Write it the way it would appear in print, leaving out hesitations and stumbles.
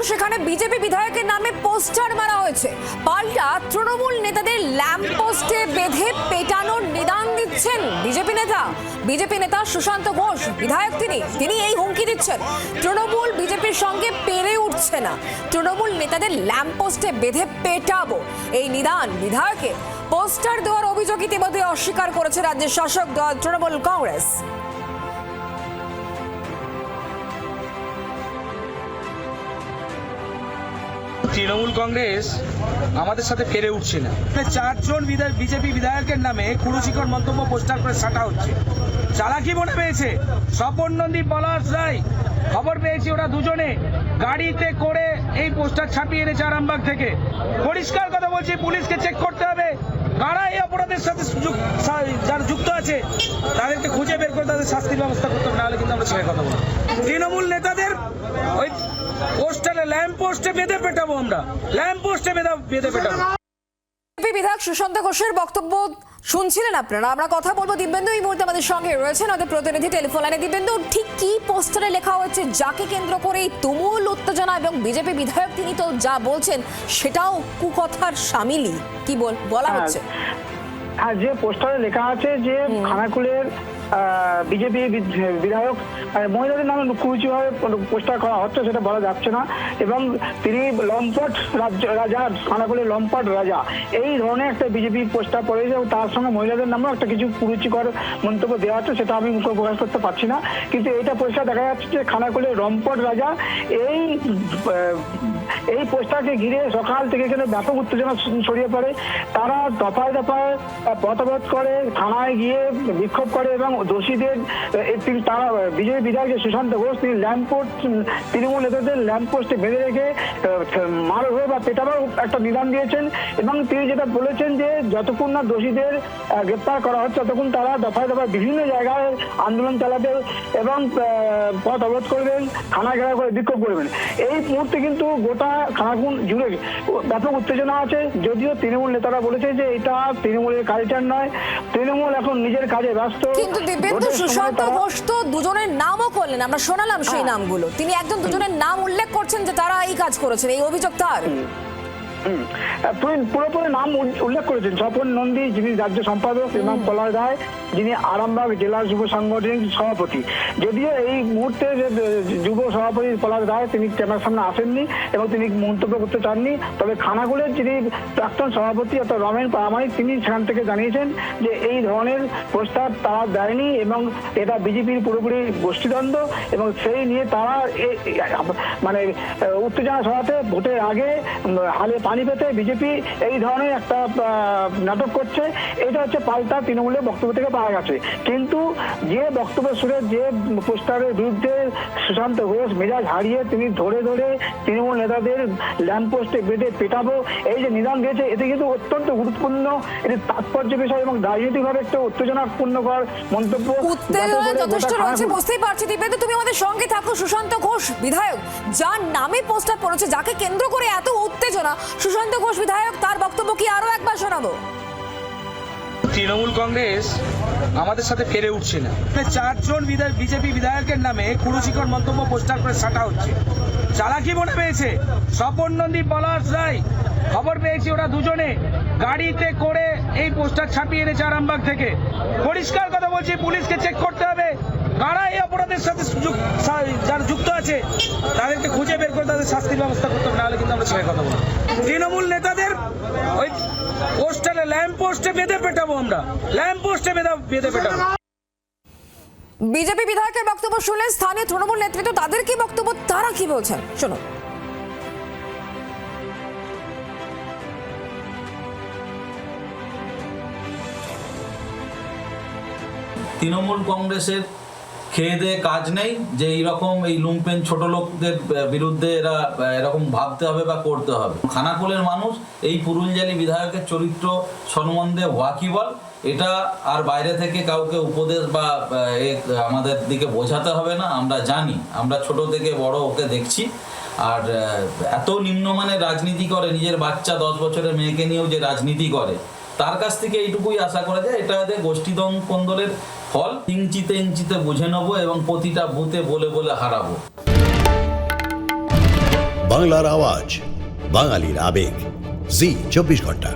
সেখানে বিজেপি বিধায়কের নামে পোস্টার মারা হয়েছে। পাল্টা তৃণমূল নেতাদের ল্যাম্প পোস্টে বেঁধে পেটানোর নিদান দিচ্ছেন বিজেপি নেতা সুশান্ত ঘোষ বিধায়ক। তিনি এই হুমকি দিচ্ছেন, তৃণমূল বিজেপির সঙ্গে পেরে উঠছে না, তৃণমূল নেতাদের ল্যাম্প পোস্টে বেঁধে পেটাবো। এই নিদান বিধায়কের। পোস্টার দেওয়ার অভিযোগ ইতিমধ্যে অস্বীকার করেছে রাজ্যের শাসক দল তৃণমূল কংগ্রেস। তৃণমূল কংগ্রেস আমাদের সাথে পেরে উঠছে না। 4 জন বিজেপি বিধায়কের নামে কুরুচিকর মন্তব্য পোস্টার করে সাটা হচ্ছে। চালাকি মনে পেয়েছে স্বপন নন্দী, পলাশ রায়, খবর পেয়েছি ওরা দুজনে গাড়িতে করে এই পোস্টার ছাপিয়ে এনেছে আরামবাগ থেকে। পরিষ্কার কথা বলছি, পুলিশকে চেক করতে হবে কারা এই অপরাধের সাথে যারা যুক্ত আছে তাদেরকে খুঁজে বের করে তাদের শাস্তির ব্যবস্থা করতে হবে, নাহলে কিন্তু আমরা ছেড়ে কথা বলবো। তৃণমূল নেতাদের ওই পোস্টারে ল্যাম্প পোস্টে বেঁধে পেটাবো, আমরা ল্যাম্প পোস্টে বেঁধে পেটাবো। বিধায়ক সুশান্ত ঘোষের বক্তব্য শুনছিলেন আপনারা। আমরা কথা বলবো, দিব্যেন্দু এই মুহূর্তে আমাদের সঙ্গে রয়েছেন, আমাদের প্রতিনিধি টেলিফোন লাইনে। দিব্যেন্দু, ঠিক কি পোস্টারে লেখা হয়েছে যাকে কেন্দ্র করে তুমুল উত্তেজনা, এবং বিজেপি বিধায়ক তিনি তো যা বলছেন সেটাও কুকথার সামিলই, কি বলা হচ্ছে? হ্যাঁ, যে পোস্টারে লেখা আছে যে খানাকুলের বিজেপি বিধায়ক মহিলাদের নামে কুরুচিভাবে পোস্টার করা হচ্ছে সেটা বলা যাচ্ছে না, এবং তিনি লম্পট রাজা, খানাকুলের লম্পট রাজা, এই ধরনের একটা বিজেপি পোস্টার পড়েছে এবং তার সঙ্গে মহিলাদের নামেও একটা কিছু কুরুচিকর মন্তব্য দেওয়া হচ্ছে, সেটা আমি মুখ প্রকাশ করতে পারছি না। কিন্তু এটা পরিষ্কার দেখা যাচ্ছে যে খানাকুলের লম্পট রাজা, এই পোস্টারকে ঘিরে সকাল থেকে এখানে ব্যাপক উত্তেজনা ছড়িয়ে পড়ে। তারা দফায় দফায় পথ অবরোধ করে, থানায় গিয়ে বিক্ষোভ করে, এবং দোষীদের তারা বিজেপি বিধায়ক যে সুশান্ত ঘোষ, তিনি ল্যাম্পপোস্ট, তৃণমূল নেতাদের ল্যাম্পপোস্টে বেঁধে রেখে মারবে বা পেটাবার একটা নিদান দিয়েছেন। এবং তিনি যেটা বলেছেন যে যতক্ষণ না দোষীদের গ্রেপ্তার করা হচ্ছে ততক্ষণ তারা দফায় দফায় বিভিন্ন জায়গায় আন্দোলন চালাবে এবং পথ অবরোধ করবেন, থানা ঘেরাও করে বিক্ষোভ করবেন। এই মুহূর্তে কিন্তু গোটা খানাকুল জুড়ে ব্যাপক উত্তেজনা আছে। যদিও তৃণমূল নেতারা বলেছে যে এটা তৃণমূলের কালচার নয়, তৃণমূল এখন নিজের কাজে ব্যস্ত। কিন্তু দিব্যেন্দু, সুশান্ত ঘোষ তো দুজনের নামও করলেন, আমরা শোনালাম সেই নামগুলো। তিনি একজন দুজনের নাম উল্লেখ করছেন যে তারা এই কাজ করেছেন, এই অভিযোগ তার। পুরোপুরি নাম উল্লেখ করেছেন স্বপন নন্দী, যিনি রাজ্য সম্পাদক, এবং পলাশ রায়, যিনি আরামবাগ জেলা যুব সাংগঠনিক সভাপতি। যদিও এই মুহূর্তে যুব সভাপতি পলাশ রায় তিনি ক্যামেরার সামনে আসেননি এবং তিনি মন্তব্য করতে চাননি, তবে খানাকুলের যিনি প্রাক্তন সভাপতি অর্থাৎ রমেন প্রামাণিক, তিনি সেখান থেকে জানিয়েছেন যে এই ধরনের প্রস্তাব তারা দেয়নি এবং এটা বিজেপির পুরোপুরি গোষ্ঠীদ্বন্দ্ব, এবং সেই নিয়ে তারা মানে উত্তেজনা ছড়াতে ভোটের আগে হালে পানি পেতে বিজেপি এই ধরনের একটা নাটক করছে। এটা হচ্ছে পাল্টা তৃণমূলের বক্তব্য থেকে পাওয়া গেছে। কিন্তু যে বক্তব্য শুনে যে পোস্টারের বিরুদ্ধে সুশান্ত ঘোষ মেজাজ হারিয়ে তিনি ধরে তৃণমূল নেতাদের ল্যাম্পপোস্টে বেঁধে পেটাবো এই যে নিদান দিয়েছে, এতে কিন্তু অত্যন্ত গুরুত্বপূর্ণ, এটি তাৎপর্য বিষয় এবং রাজনৈতিকভাবে একটা উত্তেজনাপূর্ণকর মন্তব্য। উত্তেজনা যথেষ্ট রয়েছে, বুঝতেই পারছি। দিব্যেন্দু, তুমি আমাদের সঙ্গে থাকো। সুশান্ত ঘোষ বিধায়ক যার নামে পোস্টার পড়েছে, যাকে কেন্দ্র করে এত উত্তেজনা, সুশান্ত ঘোষ বিধায়ক, তার বক্তব্য কি আরো একবার শোনাবো? তৃণমূল কংগ্রেস আমাদের সাথে পেরে উঠছে না। 4 জন বিজেপি বিধায়কের নামে কুরুচিকর মন্তব্য পোস্টার করে সাটা হচ্ছে। চালাকি মনে পেয়েছে স্বপন নন্দী, পলাশ রায়, খবর পেয়েছি ওরা দুজনে গাড়িতে করে এই পোস্টার ছাপিয়ে এনেছে আরামবাগ থেকে। পরিষ্কার কথা বলছি, পুলিশকে চেক করতে হবে কারা এই অপরাধের সাথে যারা যুক্ত আছে তাদেরকে খুঁজে বের করে তাদের শাস্তির ব্যবস্থা করতে হবে, নাহলে কিন্তু আমরা ছেড়ে কথা বলবো। তৃণমূল নেতাদের ওই পোস্টারে ল্যাম্প পোস্টে বেঁধে পেটাবো, আমরা ল্যাম্প পোস্টে বেঁধে পেটাবো। বিজেপি বিধায়কের বক্তব্য শুনলেন স্থানীয় তৃণমূল নেতৃত্ব, তাদের কি বক্তব্য, তারা কি বলছেন শুনুন। তৃণমূল কংগ্রেসের খেয়ে দেয়ে কাজ নেই যে এইরকম এই লুম্পেন ছোট লোকদের বিরুদ্ধে এরা এরকম ভাবতে হবে বা করতে হবে। খানাকুলের মানুষ এই পুরুলজালি বিধায়কের চরিত্র সম্বন্ধে ওয়াকিবল, এটা আর বাইরে থেকে কাউকে উপদেশ বা আমাদের দিকে বোঝাতে হবে না। আমরা জানি, আমরা ছোট থেকে বড় ওকে দেখছি। আর এত নিম্নমানের রাজনীতি করে, নিজের বাচ্চা 10 বছরের মেয়েকে নিয়েও যে রাজনীতি করে, তার কাছ থেকে এইটুকুই আশা করা যায়, এটা গোষ্ঠীদ্বন্দ্বের ফল। ইঞ্চিতে ইঞ্চিতে বুঝে নেবো এবং প্রতিটা বুথে বলে বলে হারাবো। বাংলার আওয়াজ, বাঙালির আবেগ, জি 24 ঘন্টা।